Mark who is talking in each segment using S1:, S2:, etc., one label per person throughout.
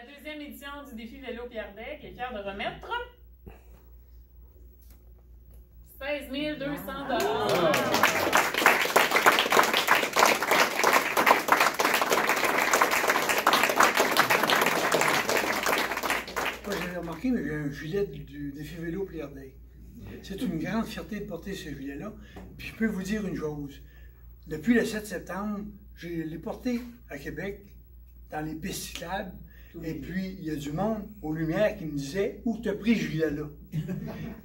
S1: deuxième édition du défi Vélo Pierre-Daye qui est fière de remettre 16 200 $.
S2: Moi, j'avais remarqué, mais j'ai un gilet du défi Vélo Pierre-Daye. C'est une grande fierté de porter ce gilet-là. Puis je peux vous dire une chose. Depuis le 7 septembre, je l'ai porté à Québec, dans les pistes cyclables. Et puis, il y a du monde aux Lumières qui me disait « Où t'as pris ce gilet-là? »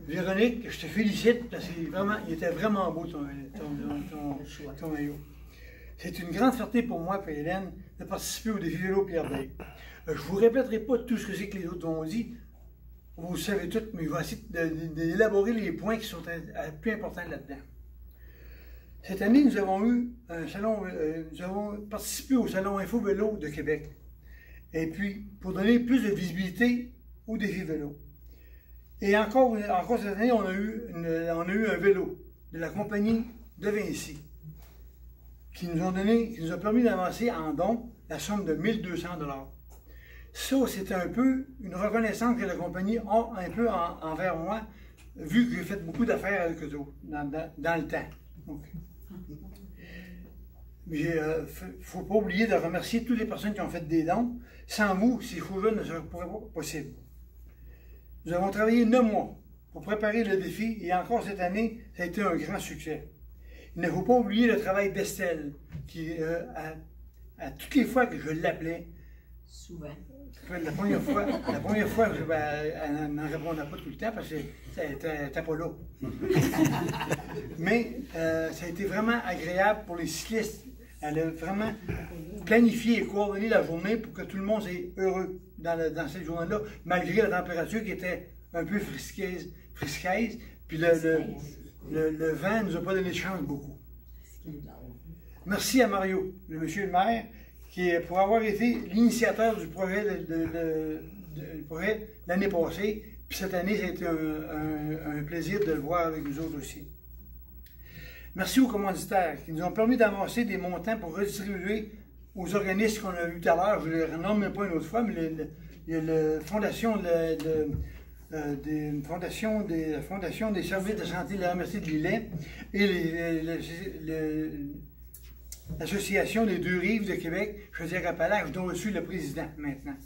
S2: Véronique, je te félicite parce qu'il était vraiment beau ton maillot. C'est une grande fierté pour moi et Hélène de participer au défi Vélo Pierre-Daye. Je ne vous répéterai pas tout ce que c'est que les autres ont dit. Vous le savez tout, mais je vais essayer d'élaborer les points qui sont plus importants là-dedans. Cette année, nous avons participé au Salon Info Vélo de Québec. Et puis, pour donner plus de visibilité au défi vélo. Et encore cette année, on a eu un vélo de la compagnie de Vinci qui nous a permis d'avancer en don la somme de 1 200 $. Ça, c'est un peu une reconnaissance que la compagnie a un peu envers moi, vu que j'ai fait beaucoup d'affaires avec eux autres dans le temps. Il ne faut pas oublier de remercier toutes les personnes qui ont fait des dons. Sans vous, ces choses-là ne seraient pas possibles. Nous avons travaillé 9 mois pour préparer le défi et encore cette année, ça a été un grand succès. Il ne faut pas oublier le travail d'Estelle, qui, à toutes les fois que je l'appelais,
S3: souvent.
S2: La première fois, elle n'en répondait pas tout le temps parce qu'elle n'était pas là. Mais ça a été vraiment agréable pour les cyclistes. Elle a vraiment planifié et coordonné la journée pour que tout le monde soit heureux dans cette journée-là, malgré la température qui était un peu frisquaise. Puis le vent ne nous a pas donné de chance beaucoup. Merci à Mario, le monsieur le maire, pour avoir été l'initiateur du projet l'année passée. Puis cette année, ça a été un plaisir de le voir avec nous autres aussi. Merci aux commanditaires qui nous ont permis d'avancer des montants pour redistribuer aux organismes qu'on a vus tout à l'heure. Je ne les renomme même pas une autre fois, mais il y a la Fondation des services de santé de la MRC de Lillet et l'Association des deux rives de Québec, Chaudière-Appalaches, dont je suis le président maintenant.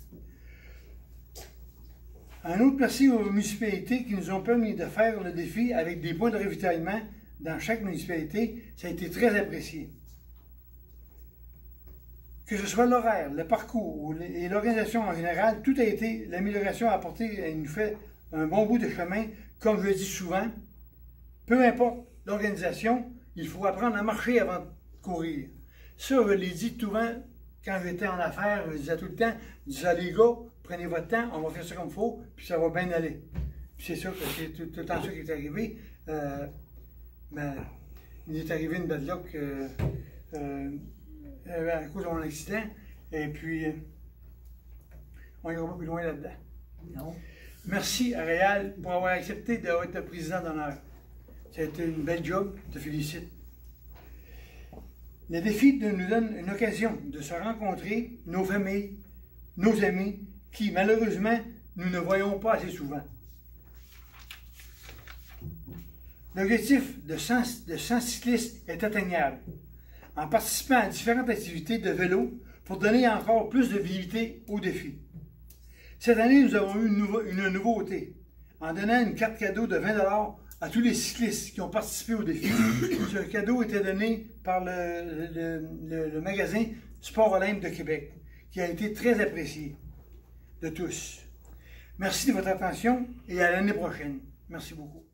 S2: Un autre merci aux municipalités qui nous ont permis de faire le défi avec des points de ravitaillement dans chaque municipalité. Ça a été très apprécié. Que ce soit l'horaire, le parcours et l'organisation en général, tout a été l'amélioration apportée. Elle nous fait un bon bout de chemin. Comme je le dis souvent, peu importe l'organisation, il faut apprendre à marcher avant de courir. Ça, je l'ai dit souvent quand j'étais en affaires, je disais tout le temps, je disais les gars, prenez votre temps, on va faire ça comme il faut, puis ça va bien aller. Puis c'est sûr que c'est tout le temps ça qui est arrivé. Mais il est arrivé une bad luck à cause de mon accident, et puis on n'ira pas plus loin là-dedans. Non. Merci à Réal pour avoir accepté d'être le président d'honneur. Ça a été une belle job, je te félicite. Le défi nous donne une occasion de se rencontrer, nos familles, nos amis, qui malheureusement nous ne voyons pas assez souvent. L'objectif de 100 cyclistes est atteignable en participant à différentes activités de vélo pour donner encore plus de visibilité au défi. Cette année, nous avons eu une nouveauté en donnant une carte cadeau de 20 $ à tous les cyclistes qui ont participé au défi. Ce cadeau était donné par le magasin Sport Olympe de Québec, qui a été très apprécié de tous. Merci de votre attention et à l'année prochaine. Merci beaucoup.